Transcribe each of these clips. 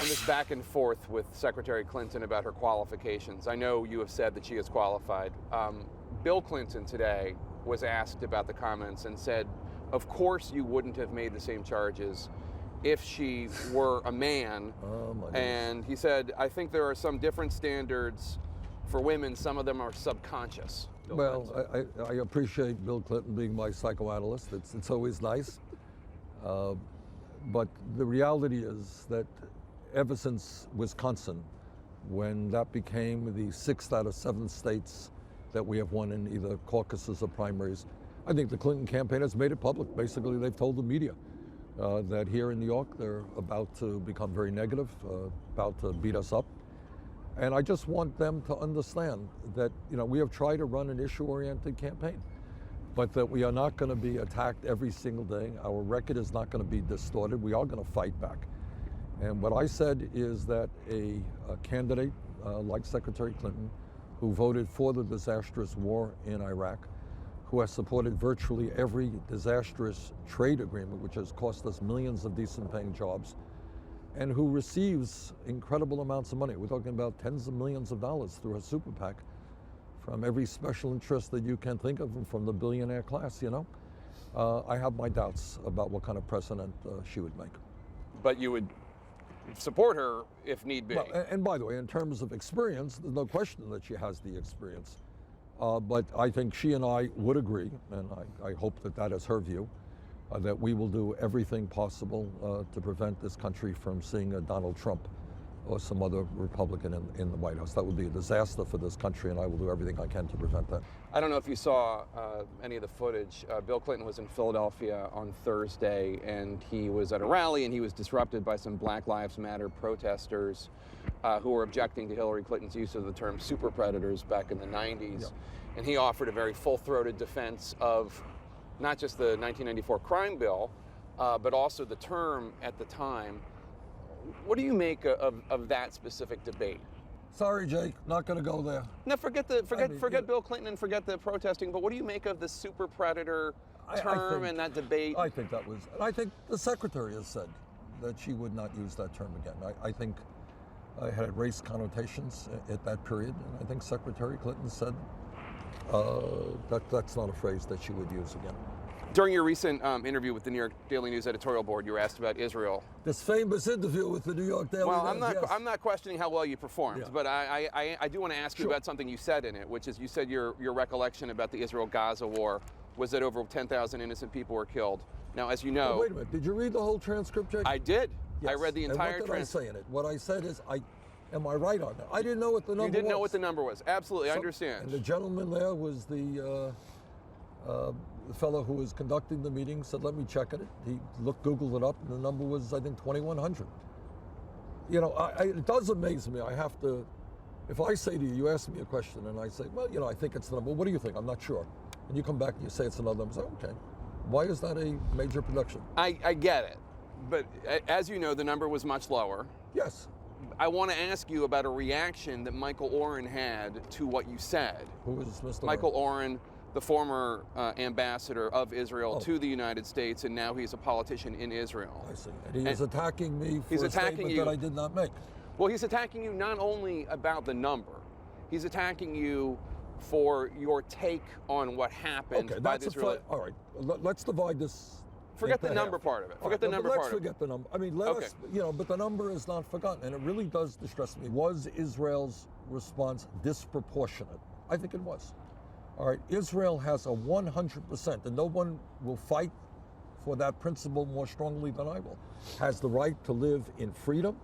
on this back and forth with Secretary Clinton about her qualifications. I know you have said that she is qualified. Bill Clinton today was asked about the comments and said, of course you wouldn't have made the same charges if she were a man. Oh, my and he said, I think there are some different standards for women. Some of them are subconscious. Well, I appreciate Bill Clinton being my psychoanalyst. It's always nice. But the reality is that ever since Wisconsin, when that became the 6th out of 7 states that we have won in either caucuses or primaries, I think the Clinton campaign has made it public. Basically, they've told the media that here in New York, they're about to become very negative, about to beat us up. And I just want them to understand that, we have tried to run an issue-oriented campaign, but that we are not going to be attacked every single day. Our record is not going to be distorted. We are going to fight back. And what I said is that a candidate like Secretary Clinton, who voted for the disastrous war in Iraq, who has supported virtually every disastrous trade agreement, which has cost us millions of decent paying jobs, and who receives incredible amounts of money. We're talking about tens of millions of dollars through her super PAC from every special interest that you can think of, and from the billionaire class, I have my doubts about what kind of precedent she would make. But you would support her if need be. Well, and by the way, in terms of experience, there's no question that she has the experience. But I think she and I would agree, and I hope that that is her view, that we will do everything possible to prevent this country from seeing a Donald Trump or some other Republican in the White House. That would be a disaster for this country, and I will do everything I can to prevent that. I don't know if you saw any of the footage. Bill Clinton was in Philadelphia on Thursday, and he was at a rally, and he was disrupted by some Black Lives Matter protesters who were objecting to Hillary Clinton's use of the term super predators back in the 90s. Yeah. And he offered a very full-throated defense of not just the 1994 crime bill, but also the term at the time. What do you make of that specific debate? Sorry, Jake, not going to go there. No, forget Bill Clinton and forget the protesting. But what do you make of the super predator term and that debate? I think that was. I think the secretary has said that she would not use that term again. I think it had race connotations at that period, and I think Secretary Clinton said that's not a phrase that she would use again. During your recent interview with the New York Daily News editorial board, you were asked about Israel. This famous interview with the New York Daily News. Well, I'm not questioning how well you performed, Yeah. but I do want to ask you about something you said in it, which is you said your recollection about the Israel-Gaza war was that over 10,000 innocent people were killed. Now, as you know... Oh, wait a minute. Did you read the whole transcript, Jake? I did. Yes. I read the entire transcript. And what did I say in it? What I said is, am I right on that? I didn't know what the number was. You didn't know what the number was. Absolutely, I understand. And the gentleman there was the fellow who was conducting the meeting, said, let me check it. He Googled it up, and the number was, I think, 2,100. It does amaze me. I have to, if I say to you, you ask me a question, and I say, well, I think it's the number. What do you think? I'm not sure. And you come back and you say it's another number. I say, okay. Why is that a major production? I get it. But as you know, the number was much lower. Yes. I want to ask you about a reaction that Michael Oren had to what you said. Who is Mr. Michael Oren, the former ambassador of Israel to the United States, and now he's a politician in Israel. I see. And he is attacking me for a statement that I did not make. Well, he's attacking you not only about the number, he's attacking you for your take on what happened by the Israeli... All right, let's divide this. Forget the number part of it. Forget the number part of it. Let's forget the number. I mean, let us, but the number is not forgotten, and it really does distress me. Was Israel's response disproportionate? I think it was. All right, Israel has a 100%, and no one will fight for that principle more strongly than I will, has the right to live in freedom,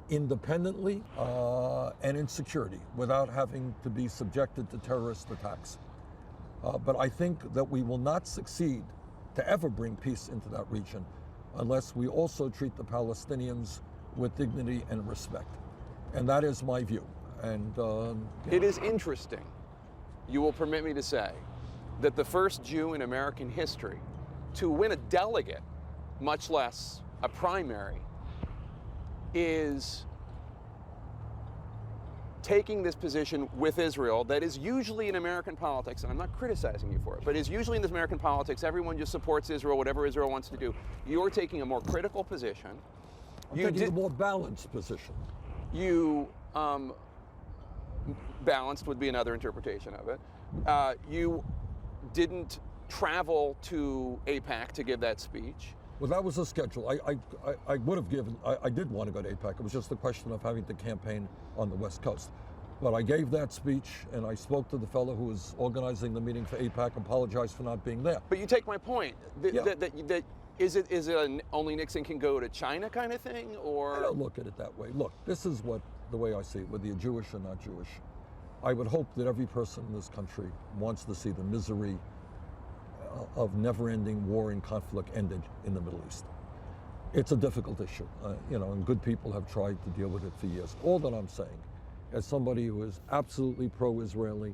independently, and in security without having to be subjected to terrorist attacks. But I think that we will not succeed to ever bring peace into that region unless we also treat the Palestinians with dignity and respect. And that is my view. And it is interesting, you will permit me to say, that the first Jew in American history to win a delegate, much less a primary, is taking this position with Israel that is usually in American politics, and I'm not criticizing you for it, but is usually in this American politics, everyone just supports Israel, whatever Israel wants to do. You're taking a more critical position I'm You taking a did- more balanced position. You balanced would be another interpretation of it. You didn't travel to AIPAC to give that speech. Well, that was a schedule. I would have given, I did want to go to AIPAC. It was just a question of having to campaign on the West Coast. But I gave that speech, and I spoke to the fellow who was organizing the meeting for AIPAC, apologized for not being there. But you take my point. Yeah. That is it an only Nixon can go to China kind of thing, or? I don't look at it that way. Look, this is the way I see it, whether you're Jewish or not Jewish. I would hope that every person in this country wants to see the misery of never-ending war and conflict ended in the Middle East. It's a difficult issue, and good people have tried to deal with it for years. All that I'm saying, as somebody who is absolutely pro-Israeli,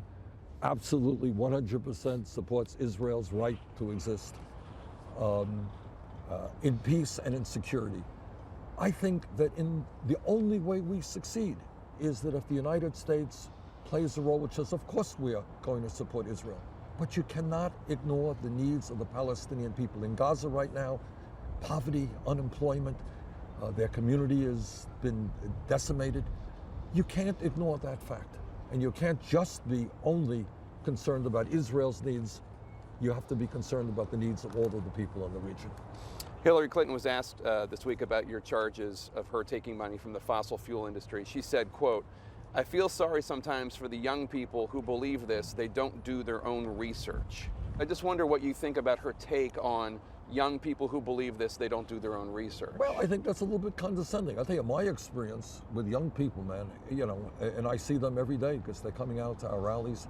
absolutely 100% supports Israel's right to exist in peace and in security, I think that the only way we succeed is that if the United States plays a role, which is, of course, we are going to support Israel, but you cannot ignore the needs of the Palestinian people in Gaza right now. Poverty, unemployment, their community has been decimated. You can't ignore that fact. And you can't just be only concerned about Israel's needs. You have to be concerned about the needs of all of the people in the region. Hillary Clinton was asked this week about your charges of her taking money from the fossil fuel industry. She said, quote, "I feel sorry sometimes for the young people who believe this. They don't do their own research." I just wonder what you think about her take on young people who believe this, they don't do their own research. Well, I think that's a little bit condescending. I tell you, my experience with young people, man, and I see them every day because they're coming out to our rallies.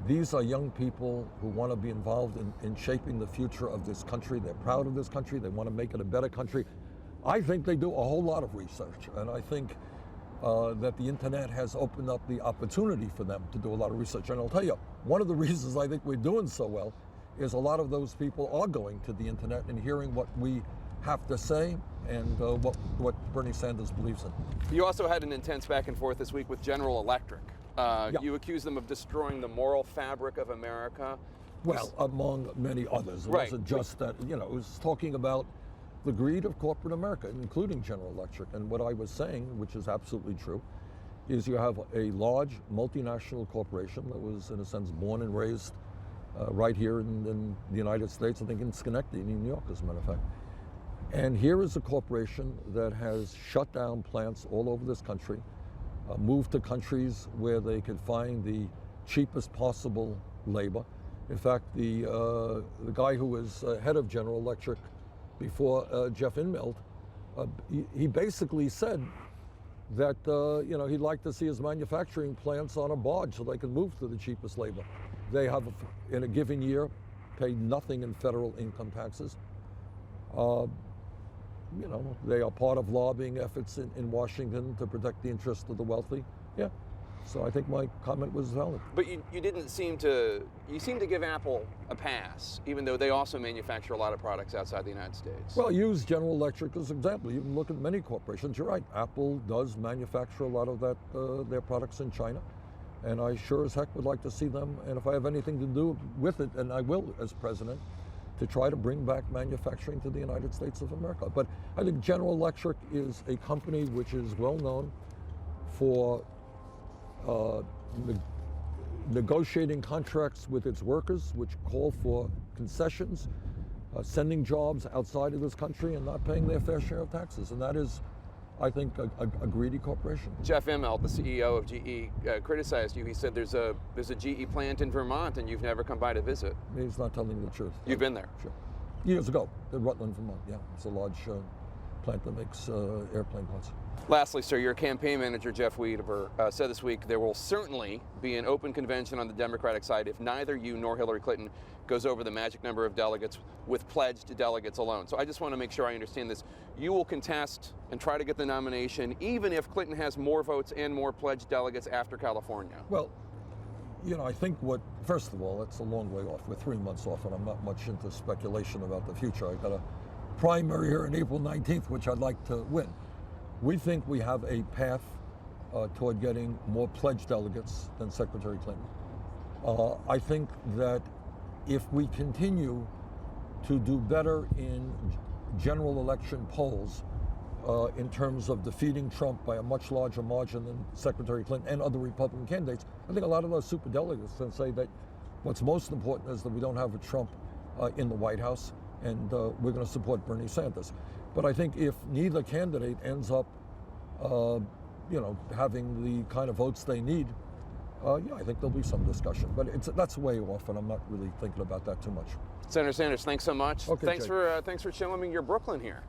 These are young people who want to be involved in shaping the future of this country. They're proud of this country. They want to make it a better country. I think they do a whole lot of research, and I think that the internet has opened up the opportunity for them to do a lot of research. And I'll tell you, one of the reasons I think we're doing so well is a lot of those people are going to the internet and hearing what we have to say and what Bernie Sanders believes in. You also had an intense back and forth this week with General Electric. Yeah. You accused them of destroying the moral fabric of America. Well, among many others. It Right. wasn't just that, it was talking about the greed of corporate America, including General Electric. And what I was saying, which is absolutely true, is you have a large multinational corporation that was, in a sense, born and raised right here in the United States, I think in Schenectady, New York, as a matter of fact. And here is a corporation that has shut down plants all over this country, moved to countries where they could find the cheapest possible labor. In fact, the guy who was head of General Electric before Jeff Immelt, he basically said that he'd like to see his manufacturing plants on a barge so they can move to the cheapest labor. They have, in a given year, paid nothing in federal income taxes. They are part of lobbying efforts in Washington to protect the interests of the wealthy. Yeah. So I think my comment was valid. But you didn't seem to, you seem to give Apple a pass, even though they also manufacture a lot of products outside the United States. Well, use General Electric as an example. You can look at many corporations. You're right. Apple does manufacture a lot of their products in China. And I sure as heck would like to see them. And if I have anything to do with it, and I will as president, to try to bring back manufacturing to the United States of America. But I think General Electric is a company which is well known for negotiating contracts with its workers, which call for concessions, sending jobs outside of this country and not paying their fair share of taxes. And that is, I think, a greedy corporation. Jeff Immelt, the CEO of GE, criticized you. He said there's a GE plant in Vermont and you've never come by to visit. He's not telling the truth. You've been there? Sure. Years ago, in Rutland, Vermont. Yeah, it's a large plant that makes airplane parts. Lastly, sir, your campaign manager, Jeff Wiedemer, said this week there will certainly be an open convention on the Democratic side if neither you nor Hillary Clinton goes over the magic number of delegates with pledged delegates alone. So I just want to make sure I understand this. You will contest and try to get the nomination even if Clinton has more votes and more pledged delegates after California. Well, I think first of all, it's a long way off. We're 3 months off, and I'm not much into speculation about the future. I got a primary here on April 19th, which I'd like to win. We think we have a path toward getting more pledged delegates than Secretary Clinton. I think that if we continue to do better in general election polls in terms of defeating Trump by a much larger margin than Secretary Clinton and other Republican candidates, I think a lot of those superdelegates can say that what's most important is that we don't have a Trump in the White House, and we're going to support Bernie Sanders. But I think if neither candidate ends up, having the kind of votes they need, yeah, I think there'll be some discussion. But that's way off, and I'm not really thinking about that too much. Senator Sanders, thanks so much. Okay, thanks for chilling your Brooklyn here.